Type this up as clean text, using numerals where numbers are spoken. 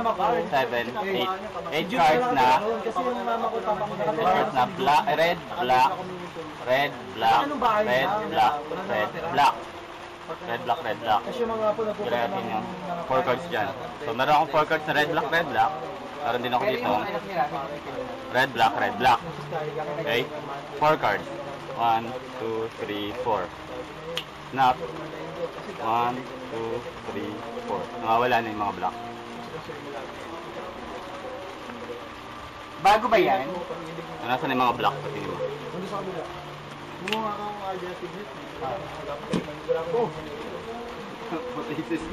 mama ko. 7, 8 cards na. Kasi yung mama ko, papa ko Cards na black, red, black, red, black, red, black, red, black. Red, black, red, black. Kasi yung mga po Kaya natin yung 4 cards dyan. So meron akong 4 cards na red, black, red, black. Meron din ako dito. Red, black, red, black. Okay? 4 cards. 1, 2, 3, 4. Snap. 1, 2, 3, 4. Nawawala na yung mga black. Bago ba yan? Nasaan yung mga black? Patingin mo. Ano sa kabila? Gumawa ka ng idea tigit. Oh! What is this?